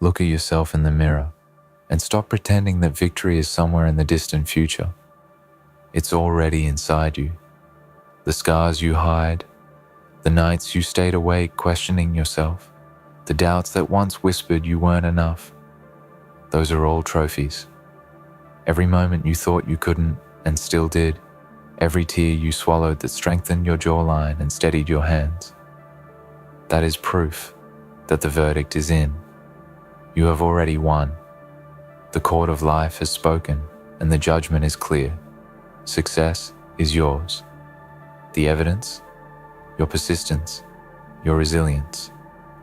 look at yourself in the mirror and stop pretending that victory is somewhere in the distant future. It's already inside you. The scars you hide, the nights you stayed awake questioning yourself, the doubts that once whispered you weren't enough. Those are all trophies. Every moment you thought you couldn't and still did, every tear you swallowed that strengthened your jawline and steadied your hands. That is proof that the verdict is in. You have already won. The court of life has spoken and the judgment is clear. Success is yours. The evidence? Your persistence, your resilience,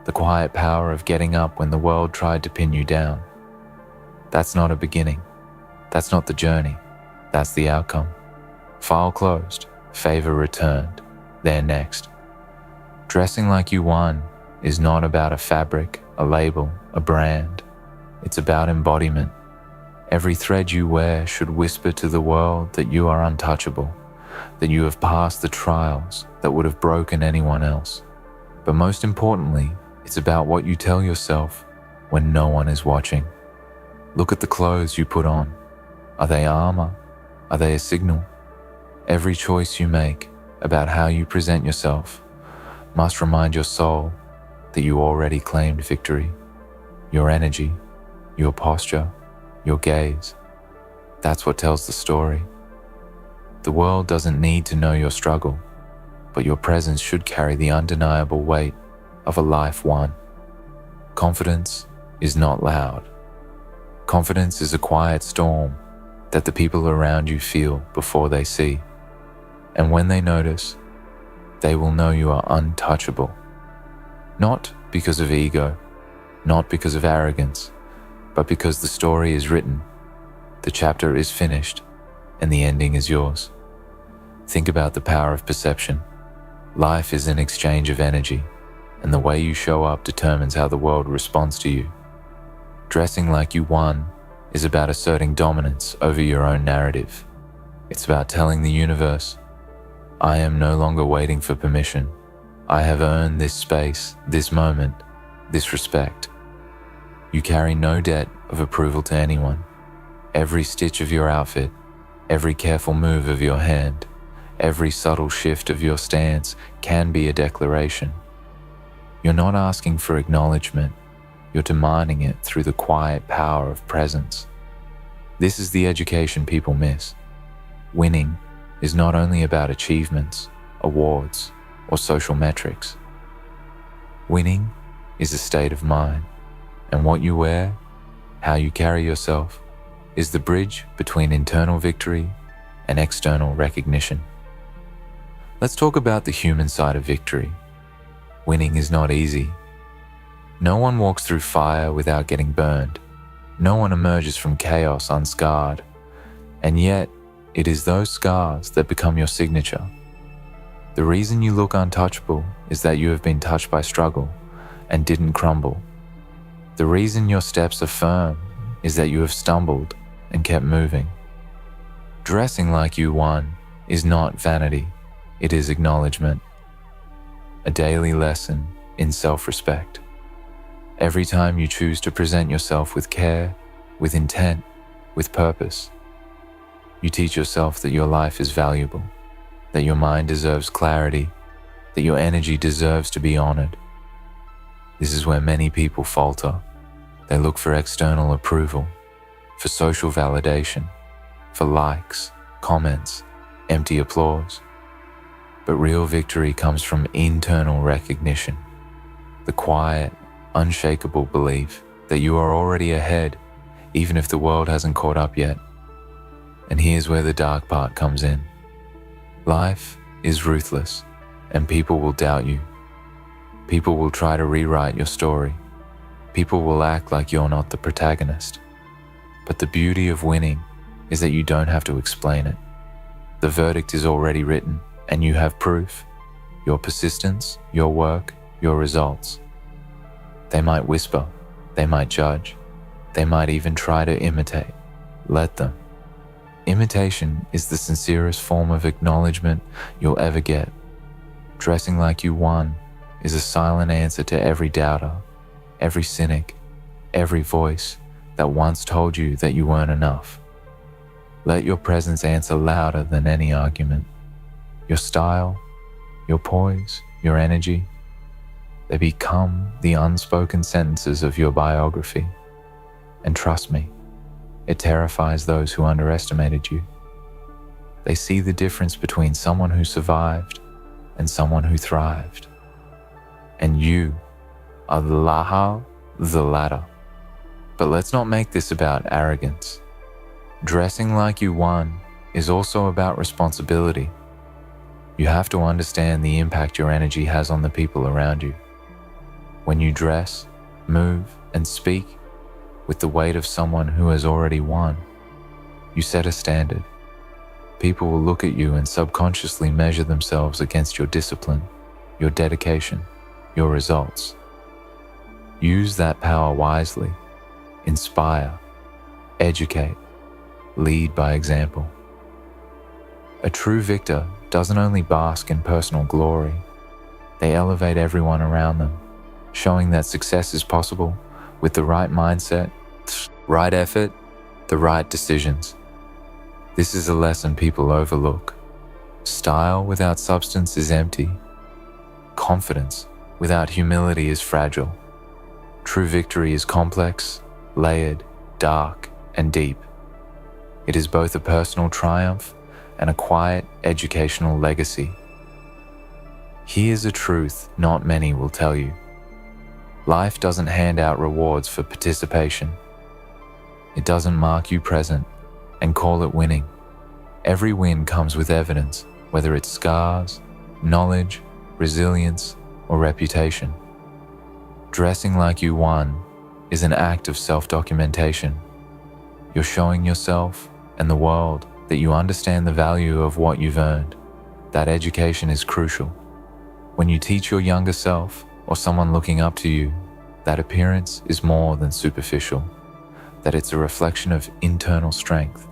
the quiet power of getting up when the world tried to pin you down. That's not a beginning. That's not the journey. That's the outcome. File closed, favor returned. They're next. Dressing like you won is not about a fabric, a label, a brand. It's about embodiment. Every thread you wear should whisper to the world that you are untouchable, that you have passed the trials that would have broken anyone else. But most importantly, it's about what you tell yourself when no one is watching. Look at the clothes you put on. Are they armor? Are they a signal? Every choice you make about how you present yourself must remind your soul that you already claimed victory. Your energy, your posture, your gaze. That's what tells the story. The world doesn't need to know your struggle, but your presence should carry the undeniable weight of a life won. Confidence is not loud. Confidence is a quiet storm that the people around you feel before they see. And when they notice, they will know you are untouchable. Not because of ego, not because of arrogance, but because the story is written, the chapter is finished, and the ending is yours. Think about the power of perception. Life is an exchange of energy, and the way you show up determines how the world responds to you. Dressing like you won is about asserting dominance over your own narrative. It's about telling the universe, I am no longer waiting for permission. I have earned this space, this moment, this respect. You carry no debt of approval to anyone. Every stitch of your outfit, every careful move of your hand, every subtle shift of your stance can be a declaration. You're not asking for acknowledgement, you're demanding it through the quiet power of presence. This is the education people miss. Winning is not only about achievements, awards, or social metrics. Winning is a state of mind, and what you wear, how you carry yourself, is the bridge between internal victory and external recognition. Let's talk about the human side of victory. Winning is not easy. No one walks through fire without getting burned. No one emerges from chaos unscarred. And yet, it is those scars that become your signature. The reason you look untouchable is that you have been touched by struggle and didn't crumble. The reason your steps are firm is that you have stumbled and kept moving. Dressing like you won is not vanity, it is acknowledgement. A daily lesson in self-respect. Every time you choose to present yourself with care, with intent, with purpose, you teach yourself that your life is valuable, that your mind deserves clarity, that your energy deserves to be honored. This is where many people falter. They look for external approval, for social validation, for likes, comments, empty applause. But real victory comes from internal recognition, the quiet, unshakable belief that you are already ahead, even if the world hasn't caught up yet. And here's where the dark part comes in. Life is ruthless, and people will doubt you. People will try to rewrite your story. People will act like you're not the protagonist. But the beauty of winning is that you don't have to explain it. The verdict is already written, and you have proof. Your persistence, your work, your results. They might whisper, they might judge, they might even try to imitate. Let them. Imitation is the sincerest form of acknowledgement you'll ever get. Dressing like you won is a silent answer to every doubter, every cynic, every voice that once told you that you weren't enough. Let your presence answer louder than any argument. Your style, your poise, your energy, they become the unspoken sentences of your biography. And trust me, it terrifies those who underestimated you. They see the difference between someone who survived and someone who thrived. And you are the lahal, the latter. But let's not make this about arrogance. Dressing like you won is also about responsibility. You have to understand the impact your energy has on the people around you. When you dress, move, and speak with the weight of someone who has already won, you set a standard. People will look at you and subconsciously measure themselves against your discipline, your dedication, your results. Use that power wisely. Inspire, educate, lead by example. A true victor doesn't only bask in personal glory, they elevate everyone around them, showing that success is possible with the right mindset, right effort, the right decisions. This is a lesson people overlook. Style without substance is empty. Confidence without humility is fragile. True victory is complex, layered, dark, and deep. It is both a personal triumph and a quiet educational legacy. Here's a truth not many will tell you. Life doesn't hand out rewards for participation. It doesn't mark you present and call it winning. Every win comes with evidence, whether it's scars, knowledge, resilience, or reputation. Dressing like you won is an act of self-documentation. You're showing yourself and the world that you understand the value of what you've earned. That education is crucial. When you teach your younger self or someone looking up to you that appearance is more than superficial, that it's a reflection of internal strength,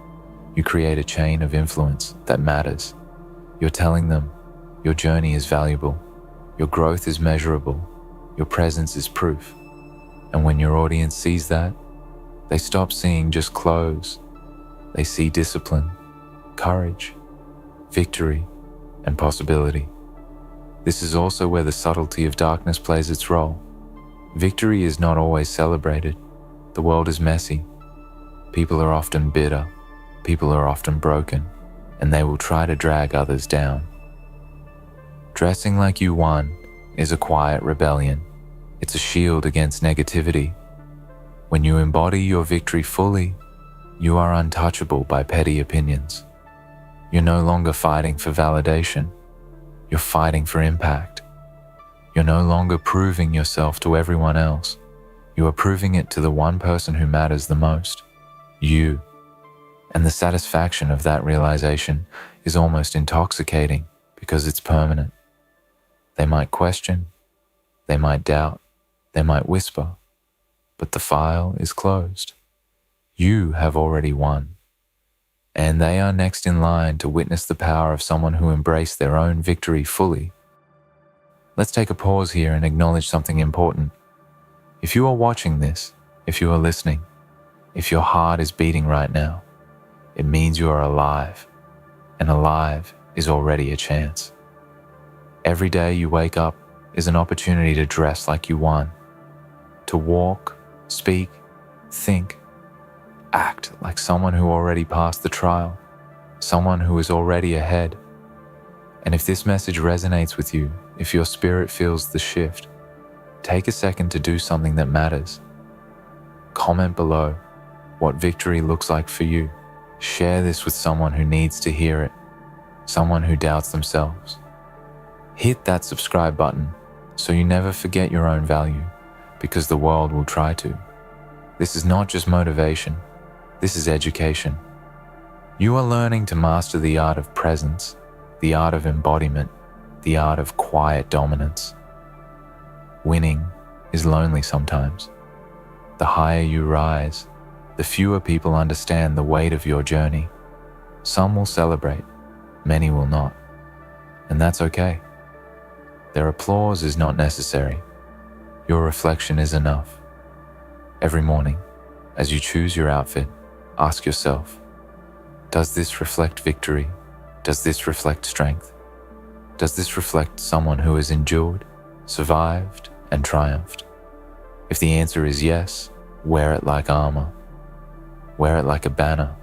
you create a chain of influence that matters. You're telling them your journey is valuable, your growth is measurable, your presence is proof. And when your audience sees that, they stop seeing just clothes. They see discipline, courage, victory, and possibility. This is also where the subtlety of darkness plays its role. Victory is not always celebrated. The world is messy. People are often bitter. People are often broken, and they will try to drag others down. Dressing like you won is a quiet rebellion. It's a shield against negativity. When you embody your victory fully, you are untouchable by petty opinions. You're no longer fighting for validation. You're fighting for impact. You're no longer proving yourself to everyone else. You are proving it to the one person who matters the most, you. And the satisfaction of that realization is almost intoxicating because it's permanent. They might question, they might doubt, they might whisper, but the file is closed. You have already won. And they are next in line to witness the power of someone who embraced their own victory fully. Let's take a pause here and acknowledge something important. If you are watching this, if you are listening, if your heart is beating right now, it means you are alive, and alive is already a chance. Every day you wake up is an opportunity to dress like you won, to walk, speak, think, act like someone who already passed the trial, someone who is already ahead. And if this message resonates with you, if your spirit feels the shift, take a second to do something that matters. Comment below what victory looks like for you. Share this with someone who needs to hear it, someone who doubts themselves. Hit that subscribe button so you never forget your own value, because the world will try to. This is not just motivation, this is education. You are learning to master the art of presence, the art of embodiment, the art of quiet dominance. Winning is lonely sometimes. The higher you rise, the fewer people understand the weight of your journey. Some will celebrate, many will not. And that's okay. Their applause is not necessary. Your reflection is enough. Every morning, as you choose your outfit, ask yourself, does this reflect victory? Does this reflect strength? Does this reflect someone who has endured, survived, and triumphed? If the answer is yes, wear it like armor. Wear it like a banner.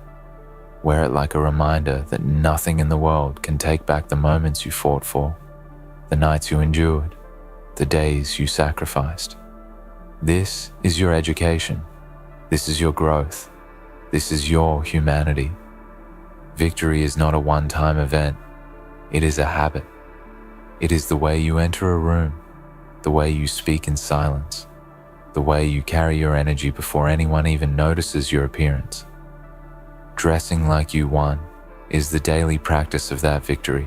Wear it like a reminder that nothing in the world can take back the moments you fought for, the nights you endured, the days you sacrificed. This is your education. This is your growth. This is your humanity. Victory is not a one-time event. It is a habit. It is the way you enter a room, the way you speak in silence, the way you carry your energy before anyone even notices your appearance. Dressing like you won is the daily practice of that victory.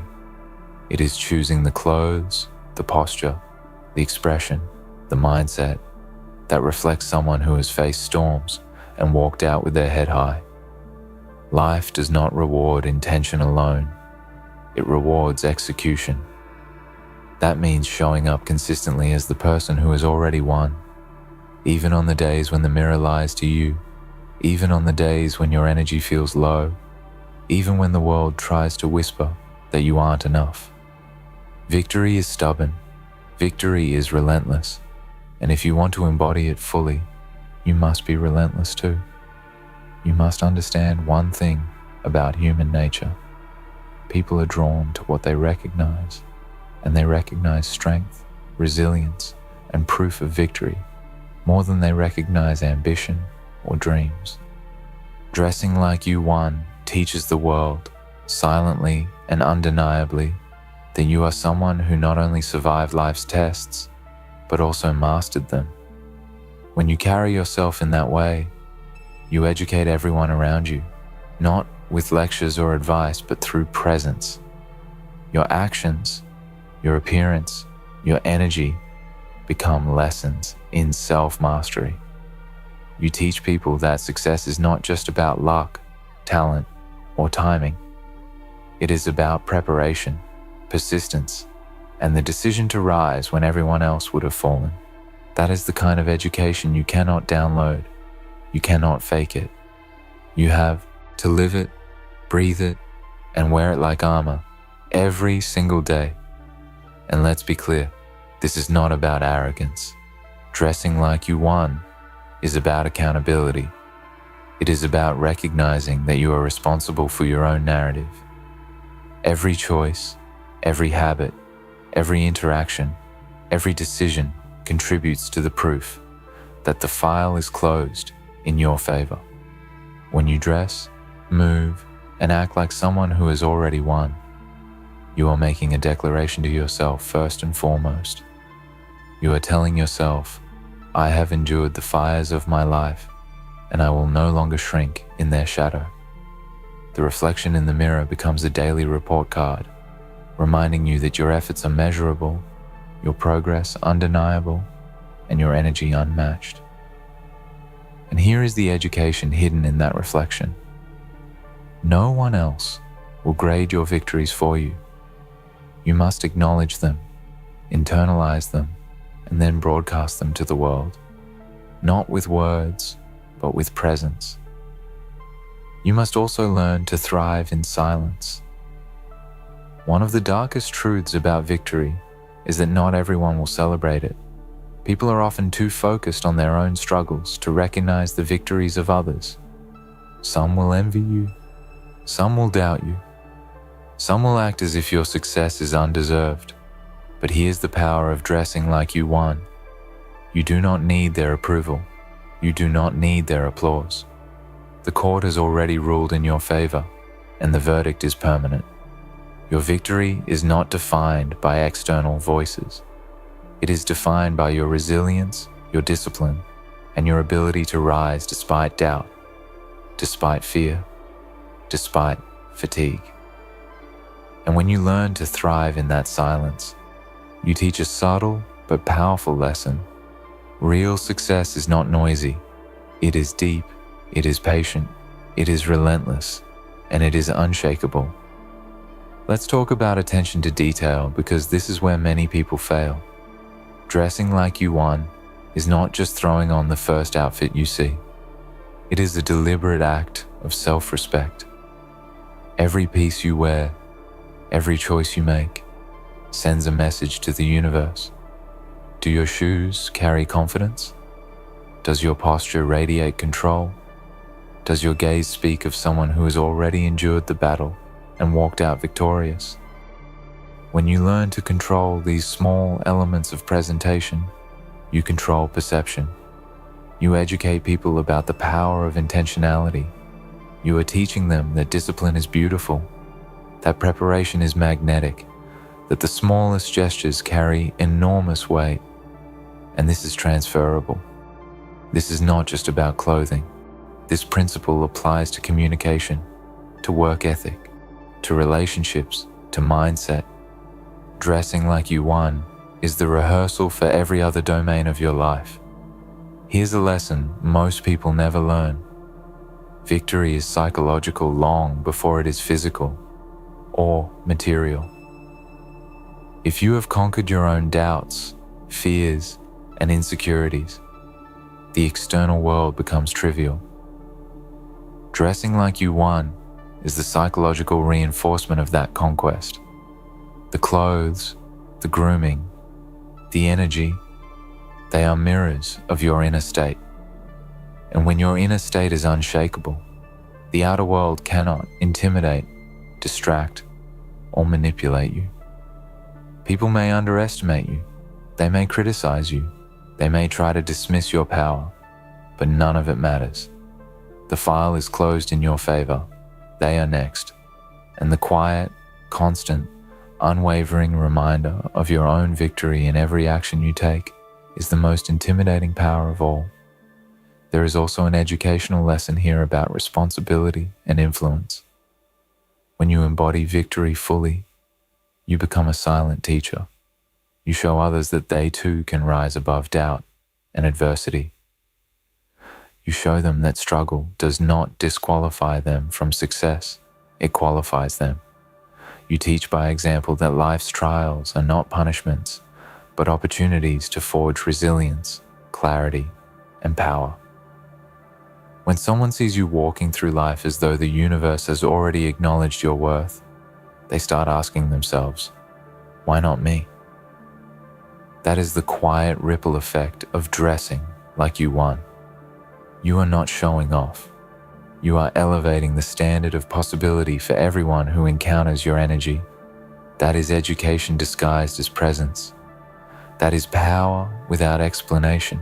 It is choosing the clothes, the posture, the expression, the mindset that reflects someone who has faced storms and walked out with their head high. Life does not reward intention alone. It rewards execution. That means showing up consistently as the person who has already won, even on the days when the mirror lies to you, even on the days when your energy feels low, even when the world tries to whisper that you aren't enough. Victory is stubborn. Victory is relentless. And if you want to embody it fully, you must be relentless too. You must understand one thing about human nature. People are drawn to what they recognize, and they recognize strength, resilience, and proof of victory more than they recognize ambition or dreams. Dressing like you won teaches the world, silently and undeniably, that you are someone who not only survived life's tests, but also mastered them. When you carry yourself in that way, you educate everyone around you, not with lectures or advice, but through presence. Your actions, your appearance, your energy become lessons in self-mastery. You teach people that success is not just about luck, talent, or timing. It is about preparation, persistence, and the decision to rise when everyone else would have fallen. That is the kind of education you cannot download. You cannot fake it. You have to live it, breathe it, and wear it like armor every single day. And let's be clear, this is not about arrogance. Dressing like you won is about accountability. It is about recognizing that you are responsible for your own narrative. Every choice, every habit, every interaction, every decision contributes to the proof that the file is closed in your favor. When you dress, move, and act like someone who has already won, you are making a declaration to yourself first and foremost. You are telling yourself, I have endured the fires of my life, and I will no longer shrink in their shadow. The reflection in the mirror becomes a daily report card, reminding you that your efforts are measurable, your progress undeniable, and your energy unmatched. And here is the education hidden in that reflection. No one else will grade your victories for you. You must acknowledge them, internalize them, and then broadcast them to the world, not with words, but with presence. You must also learn to thrive in silence. One of the darkest truths about victory is that not everyone will celebrate it. People are often too focused on their own struggles to recognize the victories of others. Some will envy you. Some will doubt you. Some will act as if your success is undeserved. But here's the power of dressing like you won. You do not need their approval. You do not need their applause. The court has already ruled in your favor, and the verdict is permanent. Your victory is not defined by external voices. It is defined by your resilience, your discipline, and your ability to rise despite doubt, despite fear, despite fatigue. And when you learn to thrive in that silence, you teach a subtle but powerful lesson. Real success is not noisy. It is deep, it is patient, it is relentless, and it is unshakable. Let's talk about attention to detail, because this is where many people fail. Dressing like you won is not just throwing on the first outfit you see. It is a deliberate act of self-respect. Every piece you wear, every choice you make, sends a message to the universe. Do your shoes carry confidence? Does your posture radiate control? Does your gaze speak of someone who has already endured the battle and walked out victorious? When you learn to control these small elements of presentation, you control perception. You educate people about the power of intentionality. You are teaching them that discipline is beautiful, that preparation is magnetic, that the smallest gestures carry enormous weight, and this is transferable. This is not just about clothing. This principle applies to communication, to work ethic, to relationships, to mindset. Dressing like you won is the rehearsal for every other domain of your life. Here's a lesson most people never learn. Victory is psychological long before it is physical or material. If you have conquered your own doubts, fears, and insecurities, the external world becomes trivial. Dressing like you won is the psychological reinforcement of that conquest. The clothes, the grooming, the energy, they are mirrors of your inner state. And when your inner state is unshakable, the outer world cannot intimidate, distract, or manipulate you. People may underestimate you. They may criticize you. They may try to dismiss your power, but none of it matters. The file is closed in your favor. They are next. And the quiet, constant, unwavering reminder of your own victory in every action you take is the most intimidating power of all. There is also an educational lesson here about responsibility and influence. When you embody victory fully, you become a silent teacher. You show others that they too can rise above doubt and adversity. You show them that struggle does not disqualify them from success, it qualifies them. You teach by example that life's trials are not punishments, but opportunities to forge resilience, clarity, and power. When someone sees you walking through life as though the universe has already acknowledged your worth, they start asking themselves, why not me? That is the quiet ripple effect of dressing like you won. You are not showing off. You are elevating the standard of possibility for everyone who encounters your energy. That is education disguised as presence. That is power without explanation.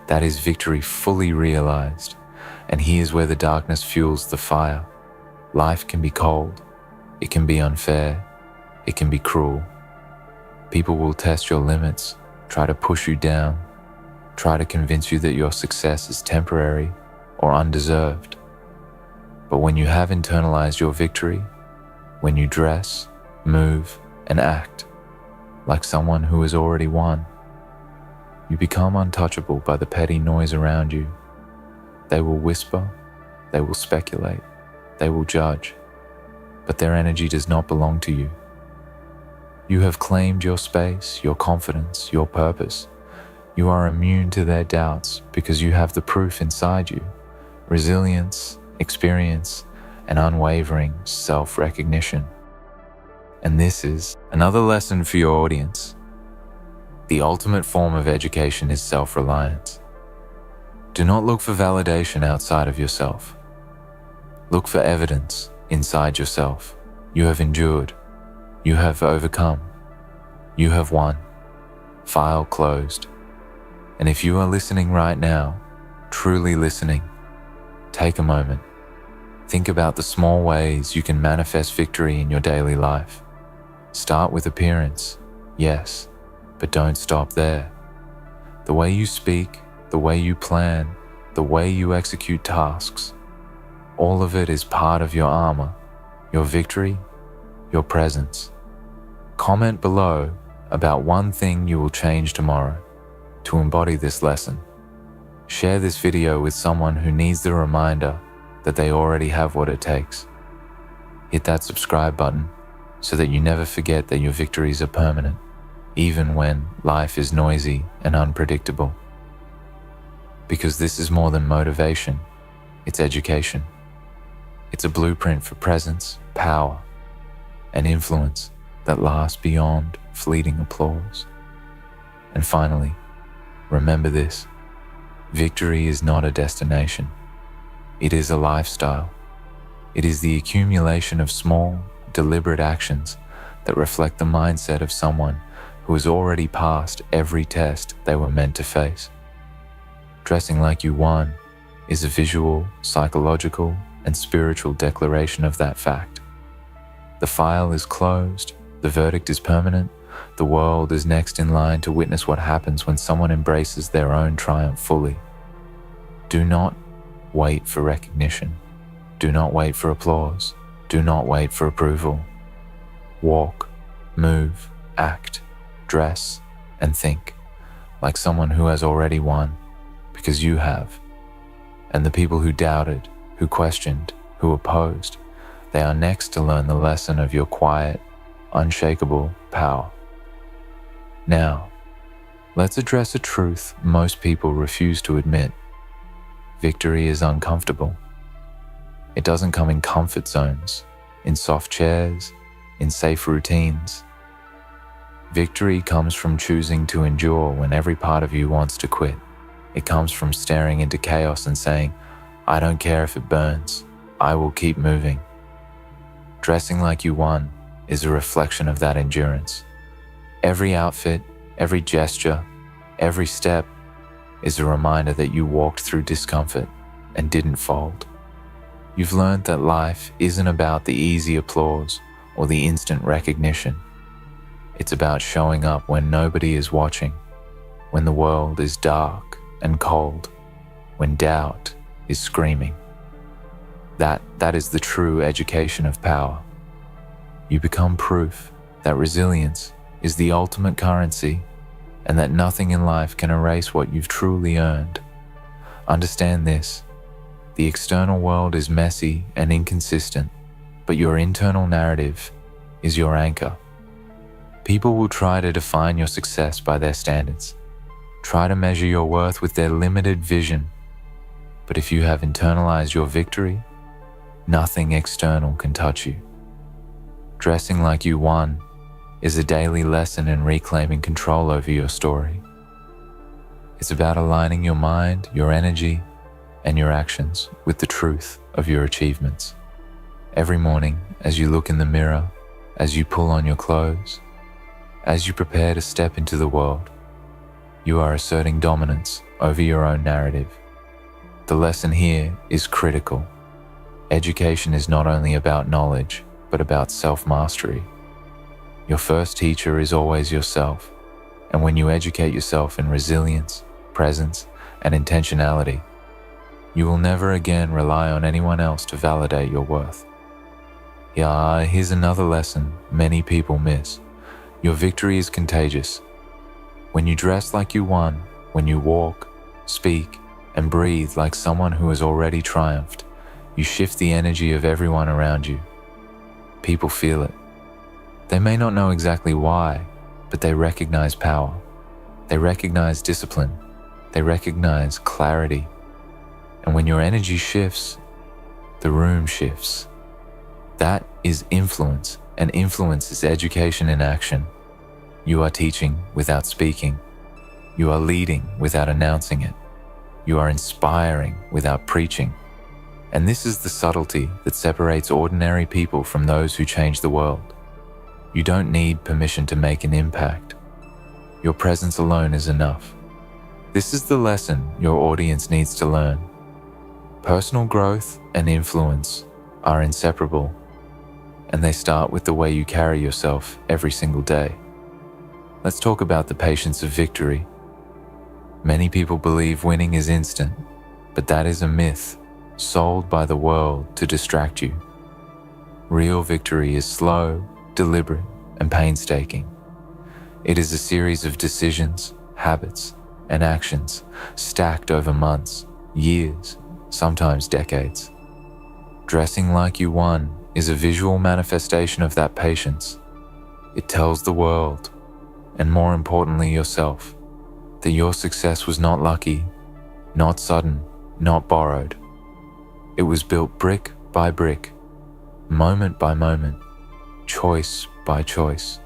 That is victory fully realized. And here's where the darkness fuels the fire. Life can be cold. It can be unfair. It can be cruel. People will test your limits, try to push you down, try to convince you that your success is temporary or undeserved. But when you have internalized your victory, when you dress, move, and act like someone who has already won, you become untouchable by the petty noise around you. They will whisper, they will speculate, they will judge, but their energy does not belong to you. You have claimed your space, your confidence, your purpose. You are immune to their doubts because you have the proof inside you: resilience, experience, and unwavering self-recognition. And this is another lesson for your audience. The ultimate form of education is self-reliance. Do not look for validation outside of yourself. Look for evidence inside yourself. You have endured. You have overcome. You have won. File closed. And if you are listening right now, truly listening, take a moment. Think about the small ways you can manifest victory in your daily life. Start with appearance, yes, but don't stop there. The way you speak, the way you plan, the way you execute tasks, all of it is part of your armor, your victory, your presence. Comment below about one thing you will change tomorrow to embody this lesson. Share this video with someone who needs the reminder that they already have what it takes. Hit that subscribe button so that you never forget that your victories are permanent, even when life is noisy and unpredictable. Because this is more than motivation, it's education. It's a blueprint for presence, power, and influence that lasts beyond fleeting applause. And finally, remember this: victory is not a destination. It is a lifestyle. It is the accumulation of small, deliberate actions that reflect the mindset of someone who has already passed every test they were meant to face. Dressing like you won is a visual, psychological, and spiritual declaration of that fact. The file is closed, the verdict is permanent, the world is next in line to witness what happens when someone embraces their own triumph fully. Do not wait for recognition. Do not wait for applause. Do not wait for approval. Walk, move, act, dress, and think like someone who has already won, because you have. And the people who doubted, who questioned, who opposed, they are next to learn the lesson of your quiet, unshakable power. Now, let's address a truth most people refuse to admit. Victory is uncomfortable. It doesn't come in comfort zones, in soft chairs, in safe routines. Victory comes from choosing to endure when every part of you wants to quit. It comes from staring into chaos and saying, "I don't care if it burns, I will keep moving." Dressing like you won is a reflection of that endurance. Every outfit, every gesture, every step is a reminder that you walked through discomfort and didn't fold. You've learned that life isn't about the easy applause or the instant recognition. It's about showing up when nobody is watching, when the world is dark and cold, when doubt is screaming. That is the true education of power. You become proof that resilience is the ultimate currency and that nothing in life can erase what you've truly earned. Understand this: the external world is messy and inconsistent, but your internal narrative is your anchor. People will try to define your success by their standards, try to measure your worth with their limited vision. But if you have internalized your victory, nothing external can touch you. Dressing like you won is a daily lesson in reclaiming control over your story. It's about aligning your mind, your energy, and your actions with the truth of your achievements. Every morning, as you look in the mirror, as you pull on your clothes, as you prepare to step into the world, you are asserting dominance over your own narrative. The lesson here is critical. Education is not only about knowledge, but about self-mastery. Your first teacher is always yourself, and when you educate yourself in resilience, presence, and intentionality, you will never again rely on anyone else to validate your worth. Yeah, here's another lesson many people miss. Your victory is contagious. When you dress like you won, when you walk, speak, and breathe like someone who has already triumphed, you shift the energy of everyone around you. People feel it. They may not know exactly why, but they recognize power. They recognize discipline. They recognize clarity. And when your energy shifts, the room shifts. That is influence, and influence is education in action. You are teaching without speaking. You are leading without announcing it. You are inspiring without preaching. And this is the subtlety that separates ordinary people from those who change the world. You don't need permission to make an impact. Your presence alone is enough. This is the lesson your audience needs to learn. Personal growth and influence are inseparable, and they start with the way you carry yourself every single day. Let's talk about the patience of victory. Many people believe winning is instant, but that is a myth sold by the world to distract you. Real victory is slow, deliberate, and painstaking. It is a series of decisions, habits, and actions stacked over months, years, sometimes decades. Dressing like you won is a visual manifestation of that patience. It tells the world, and more importantly yourself, that your success was not lucky, Not sudden, not borrowed. It was built brick by brick, moment by moment, choice by choice.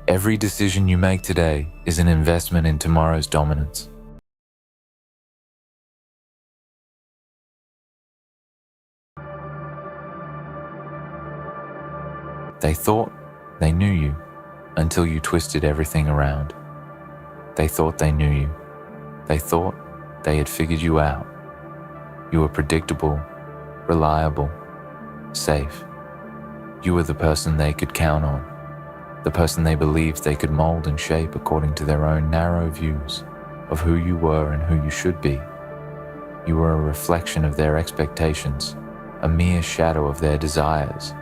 Every decision you make today is an investment in tomorrow's dominance. They thought they knew you until you twisted everything around. They thought they knew you. They thought they had figured you out. You were predictable, reliable, safe. You were the person they could count on, the person they believed they could mold and shape according to their own narrow views of who you were and who you should be. You were a reflection of their expectations, a mere shadow of their desires,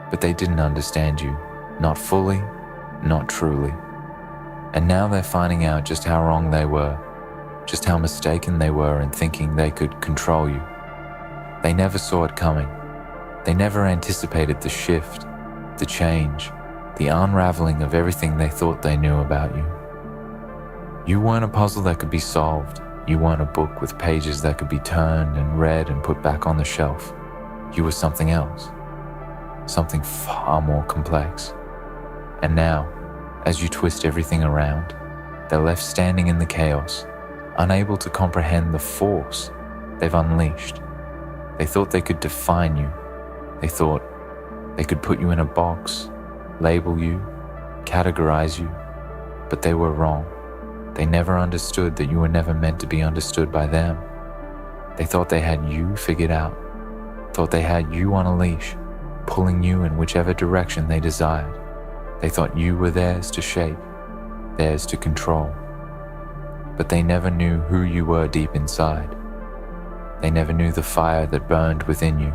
but they didn't understand you, not fully, not truly. And now they're finding out just how wrong they were, just how mistaken they were in thinking they could control you. They never saw it coming. They never anticipated the shift, the change, the unraveling of everything they thought they knew about you. You weren't a puzzle that could be solved. You weren't a book with pages that could be turned and read and put back on the shelf. You were something else, something far more complex. And now, as you twist everything around, they're left standing in the chaos, unable to comprehend the force they've unleashed. They thought they could define you. They thought they could put you in a box, label you, categorize you, but they were wrong. They never understood that you were never meant to be understood by them. They thought they had you figured out, thought they had you on a leash, pulling you in whichever direction they desired. They thought you were theirs to shape, theirs to control. But they never knew who you were deep inside. They never knew the fire that burned within you,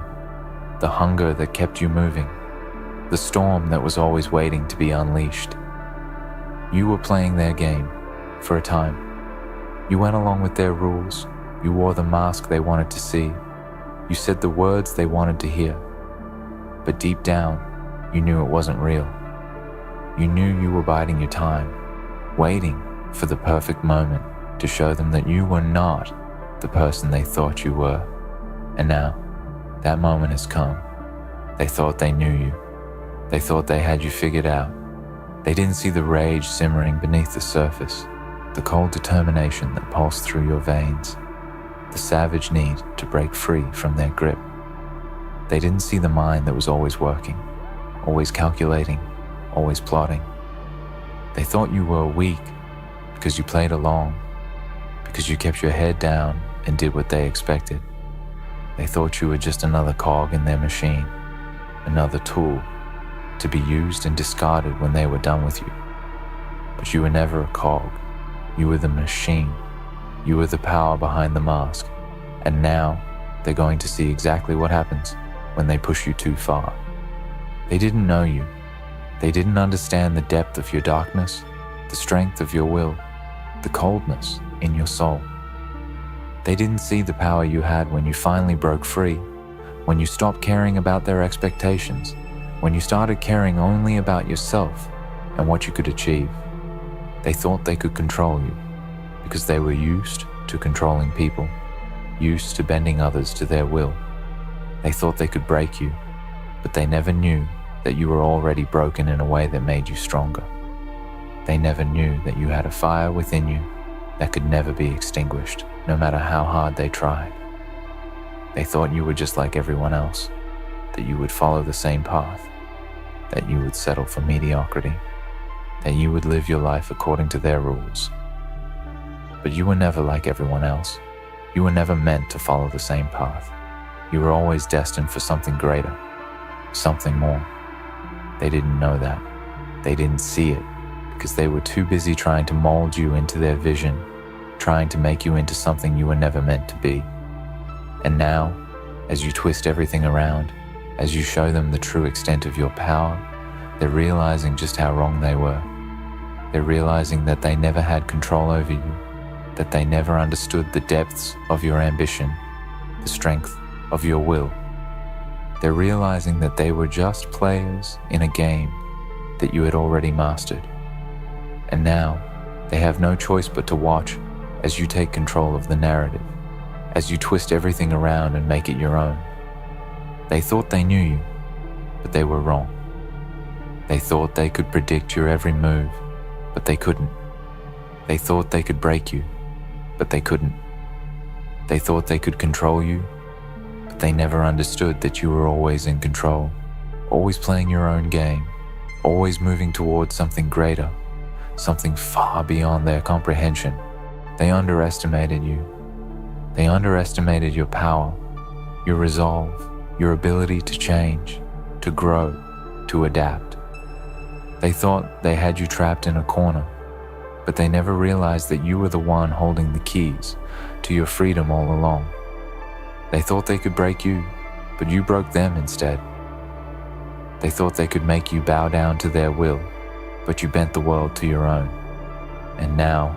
the hunger that kept you moving, the storm that was always waiting to be unleashed. You were playing their game for a time. You went along with their rules. You wore the mask they wanted to see. You said the words they wanted to hear. But deep down, you knew it wasn't real. You knew you were biding your time, waiting for the perfect moment to show them that you were not the person they thought you were. And now, that moment has come. They thought they knew you. They thought they had you figured out. They didn't see the rage simmering beneath the surface, the cold determination that pulsed through your veins, the savage need to break free from their grip. They didn't see the mind that was always working, always calculating, always plotting. They thought you were weak because you played along, because you kept your head down and did what they expected. They thought you were just another cog in their machine, another tool to be used and discarded when they were done with you. But you were never a cog. You were the machine. You were the power behind the mask. And now they're going to see exactly what happens when they push you too far. They didn't know you. They didn't understand the depth of your darkness, the strength of your will, the coldness in your soul. They didn't see the power you had when you finally broke free, when you stopped caring about their expectations, when you started caring only about yourself and what you could achieve. They thought they could control you because they were used to controlling people, used to bending others to their will. They thought they could break you, but they never knew that you were already broken in a way that made you stronger. They never knew that you had a fire within you that could never be extinguished, no matter how hard they tried. They thought you were just like everyone else, that you would follow the same path, that you would settle for mediocrity, that you would live your life according to their rules. But you were never like everyone else. You were never meant to follow the same path. You were always destined for something greater, something more. They didn't know that. They didn't see it because they were too busy trying to mold you into their vision, trying to make you into something you were never meant to be. And now, as you twist everything around, as you show them the true extent of your power, they're realizing just how wrong they were. They're realizing that they never had control over you, that they never understood the depths of your ambition, the strength of your will. They're realizing that they were just players in a game that you had already mastered. And now, they have no choice but to watch as you take control of the narrative, as you twist everything around and make it your own. They thought they knew you, but they were wrong. They thought they could predict your every move, but they couldn't. They thought they could break you, but they couldn't. They thought they could control you, but they never understood that you were always in control, always playing your own game, always moving towards something greater, something far beyond their comprehension. They underestimated you. They underestimated your power, your resolve, your ability to change, to grow, to adapt. They thought they had you trapped in a corner, but they never realized that you were the one holding the keys to your freedom all along. They thought they could break you, but you broke them instead. They thought they could make you bow down to their will, but you bent the world to your own. And now,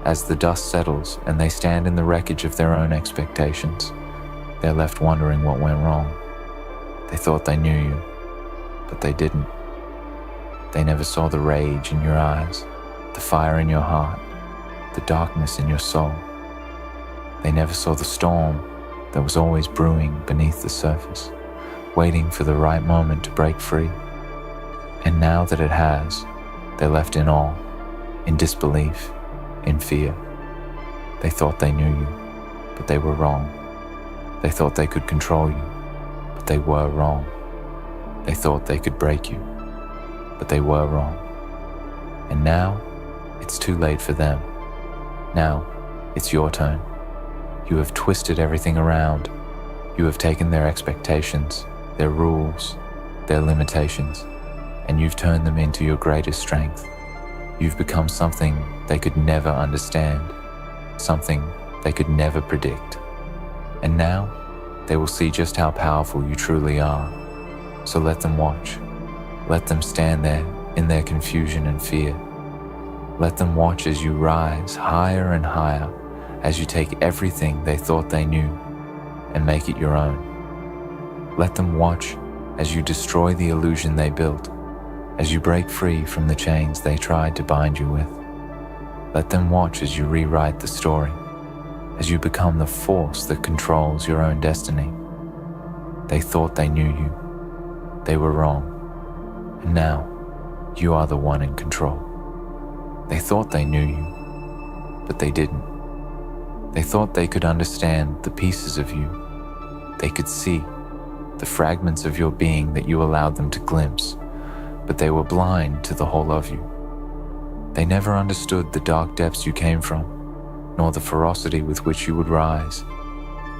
as the dust settles and they stand in the wreckage of their own expectations, they're left wondering what went wrong. They thought they knew you, but they didn't. They never saw the rage in your eyes, the fire in your heart, the darkness in your soul. They never saw the storm that was always brewing beneath the surface, waiting for the right moment to break free. And now that it has, they're left in awe, in disbelief, in fear. They thought they knew you, but they were wrong. They thought they could control you, but they were wrong. They thought they could break you, but they were wrong. And now, it's too late for them. Now, it's your turn. You have twisted everything around. You have taken their expectations, their rules, their limitations, and you've turned them into your greatest strength. You've become something they could never understand, something they could never predict. And now, they will see just how powerful you truly are. So let them watch. Let them stand there in their confusion and fear. Let them watch as you rise higher and higher, as you take everything they thought they knew and make it your own. Let them watch as you destroy the illusion they built, as you break free from the chains they tried to bind you with. Let them watch as you rewrite the story, as you become the force that controls your own destiny. They thought they knew you. They were wrong. And now, you are the one in control. They thought they knew you, but they didn't. They thought they could understand the pieces of you. They could see the fragments of your being that you allowed them to glimpse, but they were blind to the whole of you. They never understood the dark depths you came from, nor the ferocity with which you would rise.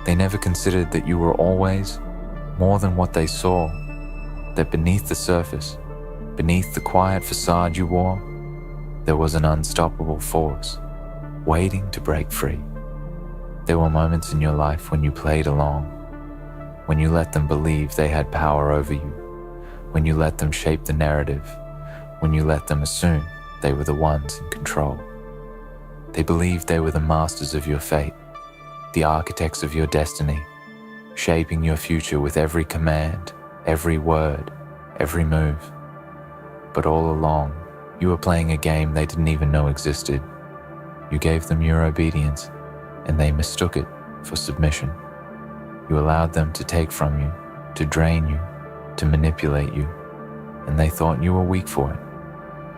They never considered that you were always more than what they saw, that beneath the surface, beneath the quiet facade you wore, there was an unstoppable force waiting to break free. There were moments in your life when you played along, when you let them believe they had power over you, when you let them shape the narrative, when you let them assume they were the ones in control. They believed they were the masters of your fate, the architects of your destiny, shaping your future with every command, every word, every move. But all along, you were playing a game they didn't even know existed. You gave them your obedience, and they mistook it for submission. You allowed them to take from you, to drain you, to manipulate you, and they thought you were weak for it.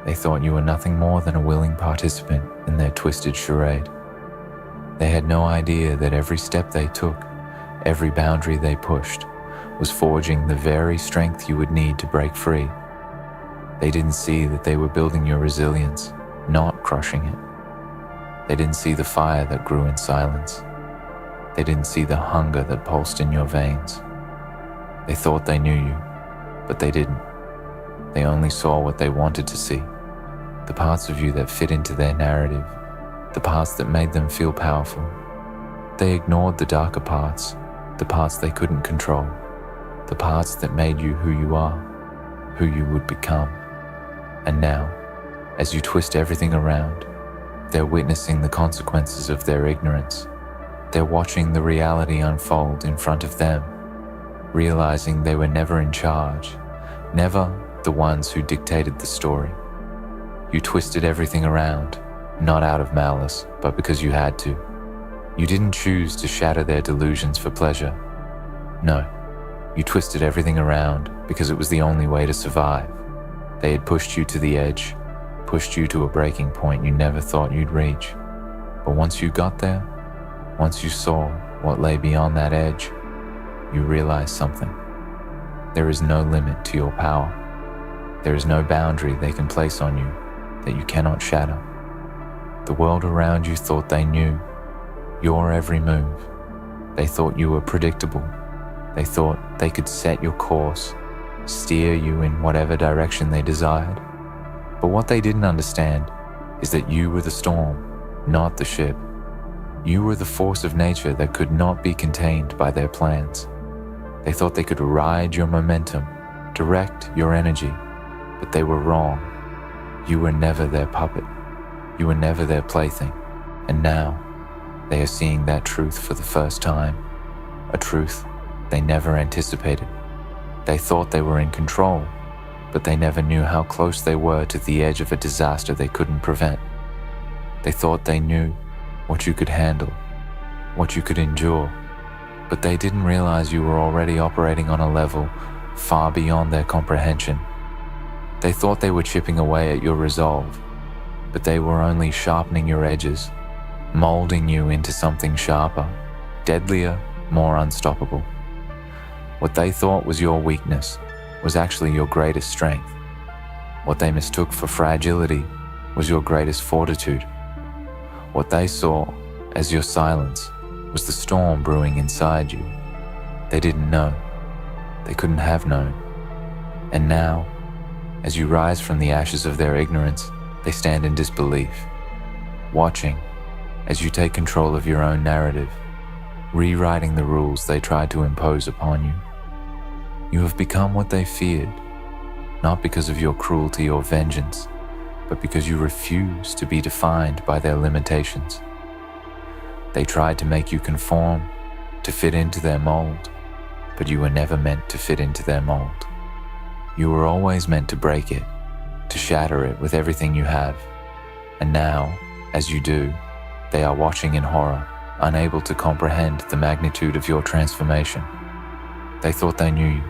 They thought you were nothing more than a willing participant in their twisted charade. They had no idea that every step they took, every boundary they pushed, was forging the very strength you would need to break free. They didn't see that they were building your resilience, not crushing it. They didn't see the fire that grew in silence. They didn't see the hunger that pulsed in your veins. They thought they knew you, but they didn't. They only saw what they wanted to see, the parts of you that fit into their narrative, the parts that made them feel powerful. They ignored the darker parts, the parts they couldn't control, the parts that made you who you are, who you would become. And now, as you twist everything around, they're witnessing the consequences of their ignorance. They're watching the reality unfold in front of them, realizing they were never in charge, never the ones who dictated the story. You twisted everything around, not out of malice, but because you had to. You didn't choose to shatter their delusions for pleasure. No, you twisted everything around because it was the only way to survive. They had pushed you to the edge, pushed you to a breaking point you never thought you'd reach. But once you got there, once you saw what lay beyond that edge, you realized something. There is no limit to your power. There is no boundary they can place on you that you cannot shatter. The world around you thought they knew your every move. They thought you were predictable. They thought they could set your course, steer you in whatever direction they desired. But what they didn't understand is that you were the storm, not the ship. You were the force of nature that could not be contained by their plans. They thought they could ride your momentum, direct your energy, but they were wrong. You were never their puppet. You were never their plaything. And now, they are seeing that truth for the first time, a truth they never anticipated. They thought they were in control, but they never knew how close they were to the edge of a disaster they couldn't prevent. They thought they knew what you could handle, what you could endure, but they didn't realize you were already operating on a level far beyond their comprehension. They thought they were chipping away at your resolve, but they were only sharpening your edges, molding you into something sharper, deadlier, more unstoppable. What they thought was your weakness was actually your greatest strength. What they mistook for fragility was your greatest fortitude. What they saw as your silence was the storm brewing inside you. They didn't know. They couldn't have known. And now, as you rise from the ashes of their ignorance, they stand in disbelief, watching as you take control of your own narrative, rewriting the rules they tried to impose upon you. You have become what they feared, not because of your cruelty or vengeance, but because you refuse to be defined by their limitations. They tried to make you conform, to fit into their mold, but you were never meant to fit into their mold. You were always meant to break it, to shatter it with everything you have. And now, as you do, they are watching in horror, unable to comprehend the magnitude of your transformation. They thought they knew you.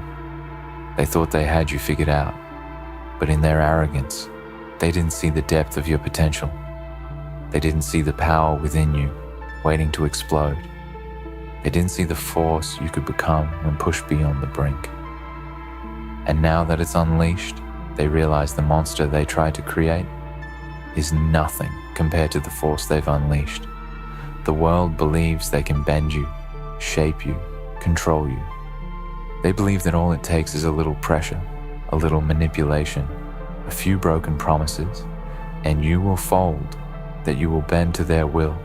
They thought they had you figured out. But in their arrogance, they didn't see the depth of your potential. They didn't see the power within you, waiting to explode. They didn't see the force you could become when pushed beyond the brink. And now that it's unleashed, they realize the monster they tried to create is nothing compared to the force they've unleashed. The world believes they can bend you, shape you, control you. They believe that all it takes is a little pressure, a little manipulation, a few broken promises, and you will fold, that you will bend to their will,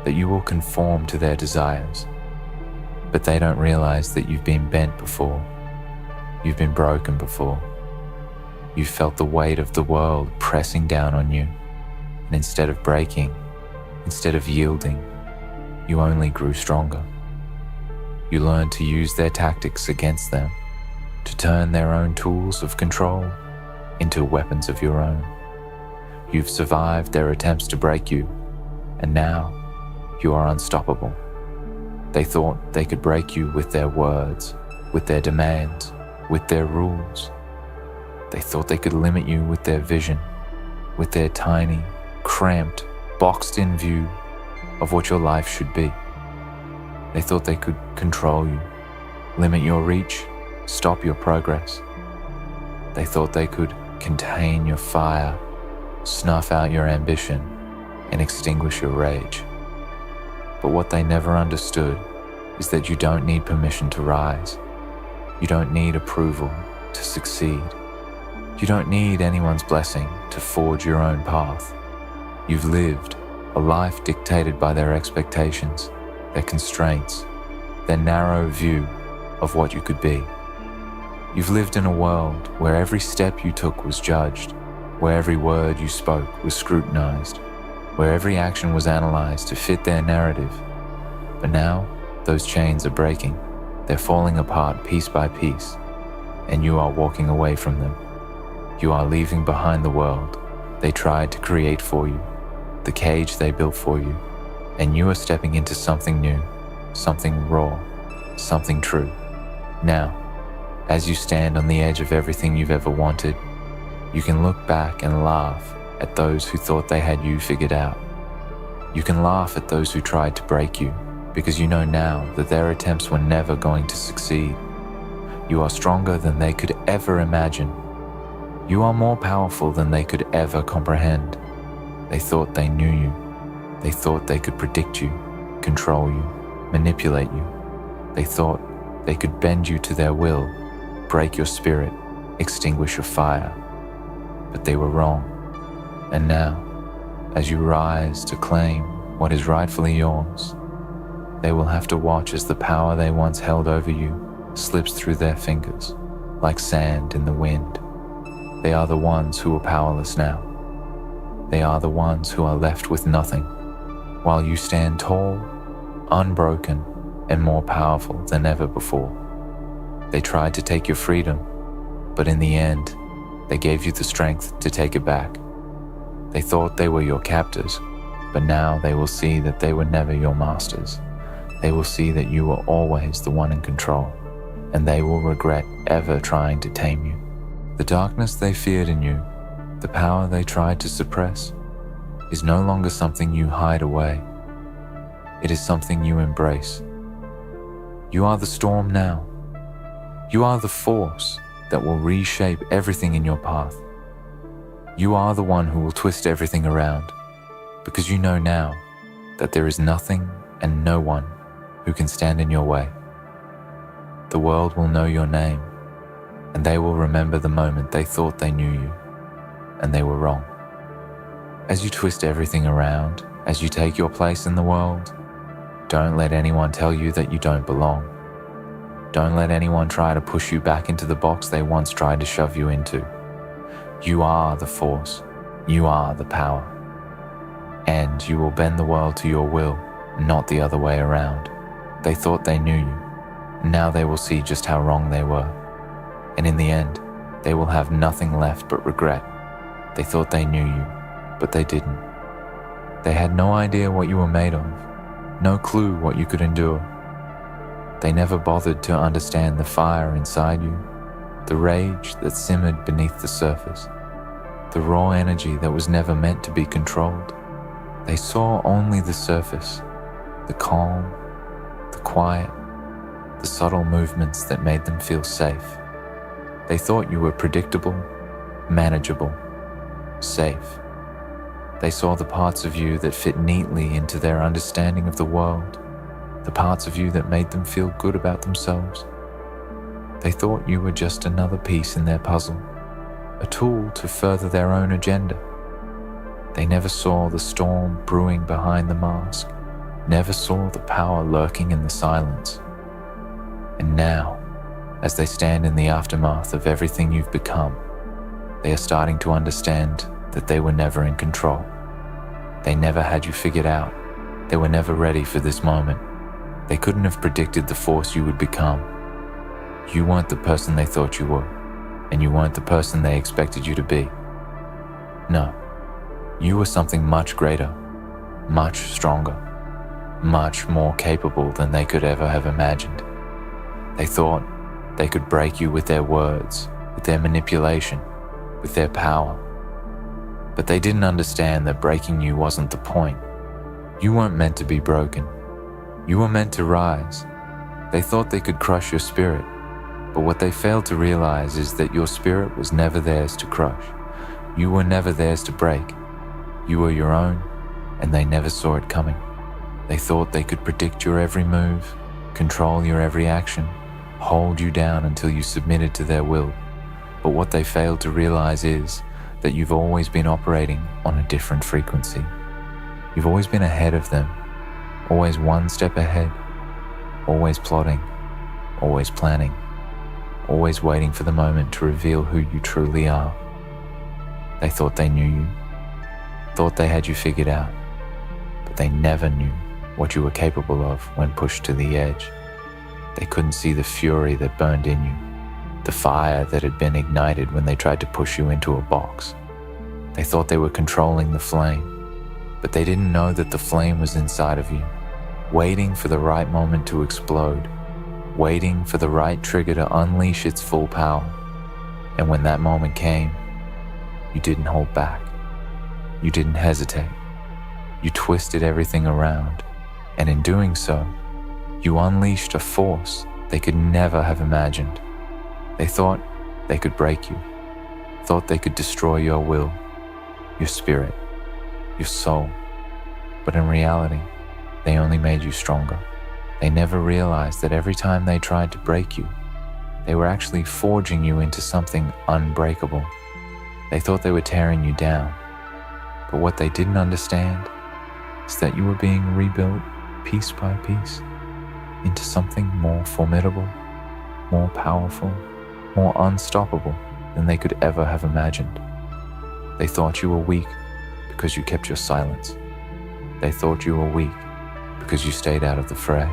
that you will conform to their desires. But they don't realize that you've been bent before. You've been broken before. You've felt the weight of the world pressing down on you, and instead of breaking, instead of yielding, you only grew stronger. You learned to use their tactics against them, to turn their own tools of control into weapons of your own. You've survived their attempts to break you, and now you are unstoppable. They thought they could break you with their words, with their demands, with their rules. They thought they could limit you with their vision, with their tiny, cramped, boxed-in view of what your life should be. They thought they could control you, limit your reach, stop your progress. They thought they could contain your fire, snuff out your ambition, and extinguish your rage. But what they never understood is that you don't need permission to rise. You don't need approval to succeed. You don't need anyone's blessing to forge your own path. You've lived a life dictated by their expectations, their constraints, their narrow view of what you could be. You've lived in a world where every step you took was judged, where every word you spoke was scrutinized, where every action was analyzed to fit their narrative. But now, those chains are breaking. They're falling apart piece by piece, and you are walking away from them. You are leaving behind the world they tried to create for you, the cage they built for you, and you are stepping into something new, something raw, something true. Now, as you stand on the edge of everything you've ever wanted, you can look back and laugh at those who thought they had you figured out. You can laugh at those who tried to break you, because you know now that their attempts were never going to succeed. You are stronger than they could ever imagine. You are more powerful than they could ever comprehend. They thought they knew you. They thought they could predict you, control you, manipulate you. They thought they could bend you to their will, break your spirit, extinguish your fire. But they were wrong. And now, as you rise to claim what is rightfully yours, they will have to watch as the power they once held over you slips through their fingers like sand in the wind. They are the ones who are powerless now. They are the ones who are left with nothing, while you stand tall, unbroken, and more powerful than ever before. They tried to take your freedom, but in the end, they gave you the strength to take it back. They thought they were your captors, but now they will see that they were never your masters. They will see that you were always the one in control, and they will regret ever trying to tame you. The darkness they feared in you, the power they tried to suppress, is no longer something you hide away. It is something you embrace. You are the storm now. You are the force that will reshape everything in your path. You are the one who will twist everything around, because you know now that there is nothing and no one who can stand in your way. The world will know your name, and they will remember the moment they thought they knew you, and they were wrong. As you twist everything around, as you take your place in the world, don't let anyone tell you that you don't belong. Don't let anyone try to push you back into the box they once tried to shove you into. You are the force. You are the power. And you will bend the world to your will, not the other way around. They thought they knew you. Now they will see just how wrong they were. And in the end, they will have nothing left but regret. They thought they knew you, but they didn't. They had no idea what you were made of, no clue what you could endure. They never bothered to understand the fire inside you, the rage that simmered beneath the surface, the raw energy that was never meant to be controlled. They saw only the surface, the calm, the quiet, the subtle movements that made them feel safe. They thought you were predictable, manageable, safe. They saw the parts of you that fit neatly into their understanding of the world, the parts of you that made them feel good about themselves. They thought you were just another piece in their puzzle, a tool to further their own agenda. They never saw the storm brewing behind the mask, never saw the power lurking in the silence. And now, as they stand in the aftermath of everything you've become, they are starting to understand that they were never in control. They never had you figured out. They were never ready for this moment. They couldn't have predicted the force you would become. You weren't the person they thought you were, and you weren't the person they expected you to be. No, you were something much greater, much stronger, much more capable than they could ever have imagined. They thought they could break you with their words, with their manipulation, with their power. But they didn't understand that breaking you wasn't the point. You weren't meant to be broken. You were meant to rise. They thought they could crush your spirit, but what they failed to realize is that your spirit was never theirs to crush. You were never theirs to break. You were your own, and they never saw it coming. They thought they could predict your every move, control your every action, hold you down until you submitted to their will. But what they failed to realize is that you've always been operating on a different frequency. You've always been ahead of them, always one step ahead, always plotting, always planning, always waiting for the moment to reveal who you truly are. They thought they knew you, thought they had you figured out, but they never knew what you were capable of when pushed to the edge. They couldn't see the fury that burned in you, the fire that had been ignited when they tried to push you into a box. They thought they were controlling the flame, But they didn't know that the flame was inside of you, waiting for the right moment to explode, waiting for the right trigger to unleash its full power. And when that moment came, you didn't hold back. You didn't hesitate. You twisted everything around, and in doing so, you unleashed a force they could never have imagined. They thought they could break you, thought they could destroy your will, your spirit, your soul. But in reality, they only made you stronger. They never realized that every time they tried to break you, they were actually forging you into something unbreakable. They thought they were tearing you down. But what they didn't understand is that you were being rebuilt piece by piece into something more formidable, more powerful, more unstoppable than they could ever have imagined. They thought you were weak because you kept your silence. They thought you were weak because you stayed out of the fray,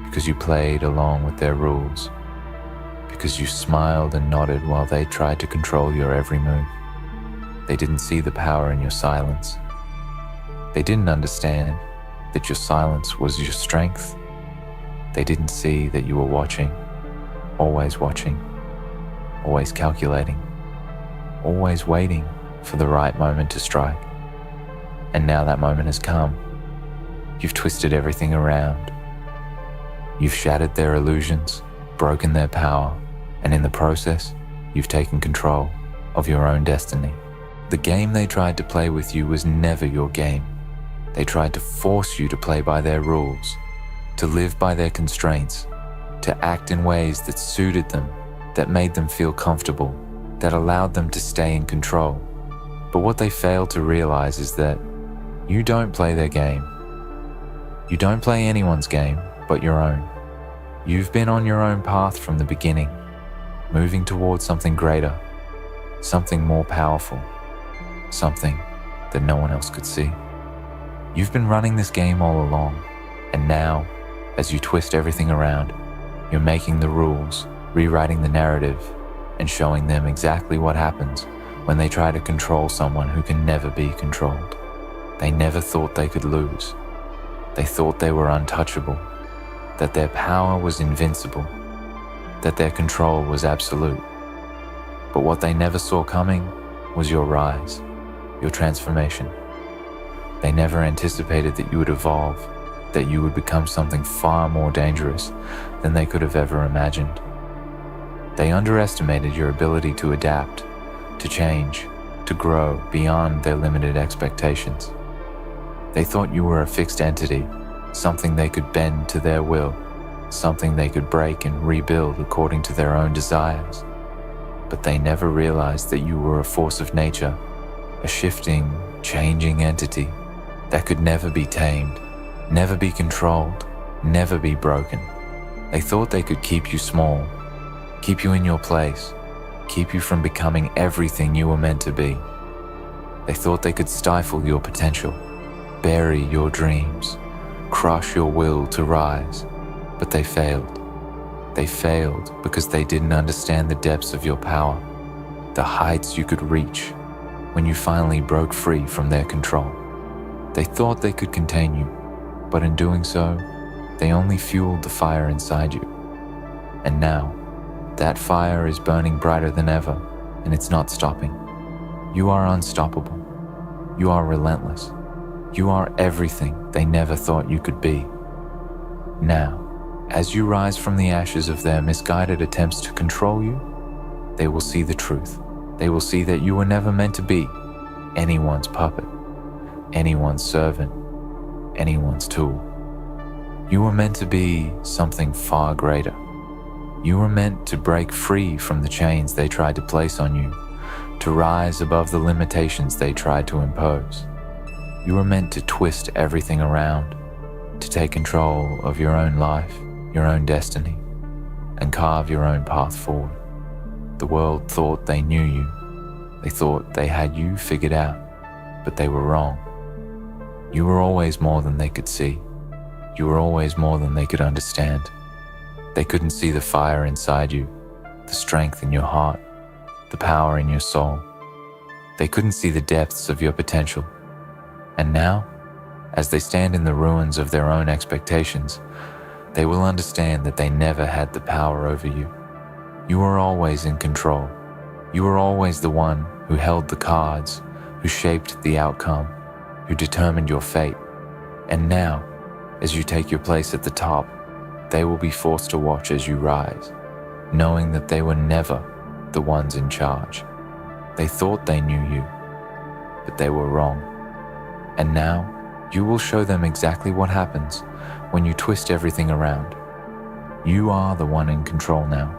because you played along with their rules, because you smiled and nodded while they tried to control your every move. They didn't see the power in your silence. They didn't understand that your silence was your strength. They didn't see that you were watching, always calculating, always waiting for the right moment to strike. And now that moment has come. You've twisted everything around. You've shattered their illusions, broken their power, and in the process, you've taken control of your own destiny. The game they tried to play with you was never your game. They tried to force you to play by their rules, to live by their constraints, to act in ways that suited them, that made them feel comfortable, that allowed them to stay in control. But what they failed to realize is that you don't play their game. You don't play anyone's game but your own. You've been on your own path from the beginning, moving towards something greater, something more powerful, something that no one else could see. You've been running this game all along, and now, as you twist everything around, you're making the rules, rewriting the narrative, and showing them exactly what happens when they try to control someone who can never be controlled. They never thought they could lose. They thought they were untouchable, that their power was invincible, that their control was absolute. But what they never saw coming was your rise, your transformation. They never anticipated that you would evolve, that you would become something far more dangerous than they could have ever imagined. They underestimated your ability to adapt, to change, to grow beyond their limited expectations. They thought you were a fixed entity, something they could bend to their will, something they could break and rebuild according to their own desires. But they never realized that you were a force of nature, a shifting, changing entity that could never be tamed, never be controlled, never be broken. They thought they could keep you small, keep you in your place, keep you from becoming everything you were meant to be. They thought they could stifle your potential, bury your dreams, crush your will to rise, but they failed. They failed because they didn't understand the depths of your power, the heights you could reach when you finally broke free from their control. They thought they could contain you, but in doing so, they only fueled the fire inside you. And now, that fire is burning brighter than ever, and it's not stopping. You are unstoppable. You are relentless. You are everything they never thought you could be. Now, as you rise from the ashes of their misguided attempts to control you, they will see the truth. They will see that you were never meant to be anyone's puppet, anyone's servant, anyone's tool. You were meant to be something far greater. You were meant to break free from the chains they tried to place on you, to rise above the limitations they tried to impose. You were meant to twist everything around, to take control of your own life, your own destiny, and carve your own path forward. The world thought they knew you. They thought they had you figured out, but they were wrong. You were always more than they could see. You were always more than they could understand. They couldn't see the fire inside you, the strength in your heart, the power in your soul. They couldn't see the depths of your potential. And now, as they stand in the ruins of their own expectations, they will understand that they never had the power over you. You were always in control. You were always the one who held the cards, who shaped the outcome, who determined your fate. And now, as you take your place at the top, they will be forced to watch as you rise, knowing that they were never the ones in charge. They thought they knew you, but they were wrong. And now, you will show them exactly what happens when you twist everything around. You are the one in control now.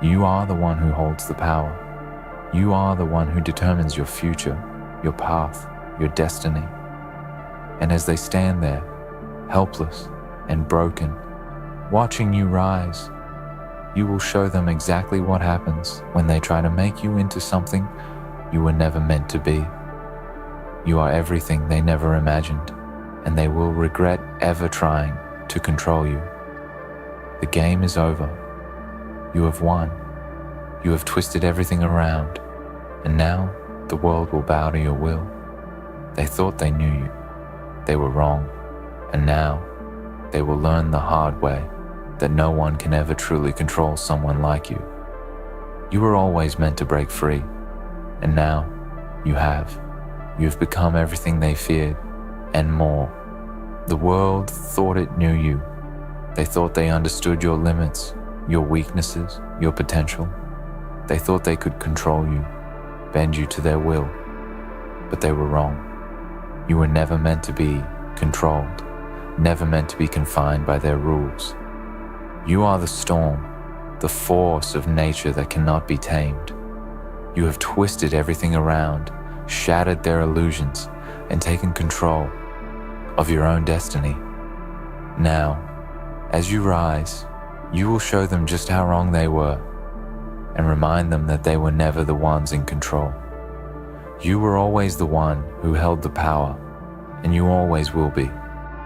You are the one who holds the power. You are the one who determines your future, your path, your destiny. And as they stand there, helpless and broken, watching you rise, you will show them exactly what happens when they try to make you into something you were never meant to be. You are everything they never imagined, and they will regret ever trying to control you. The game is over. You have won. You have twisted everything around, and now the world will bow to your will. They thought they knew you. They were wrong, and now they will learn the hard way that no one can ever truly control someone like you. You were always meant to break free, and now you have. You've become everything they feared, and more. The world thought it knew you. They thought they understood your limits, your weaknesses, your potential. They thought they could control you, bend you to their will, but they were wrong. You were never meant to be controlled, never meant to be confined by their rules. You are the storm, the force of nature that cannot be tamed. You have twisted everything around, shattered their illusions, and taken control of your own destiny. Now, as you rise, you will show them just how wrong they were, and remind them that they were never the ones in control. You were always the one who held the power, and you always will be.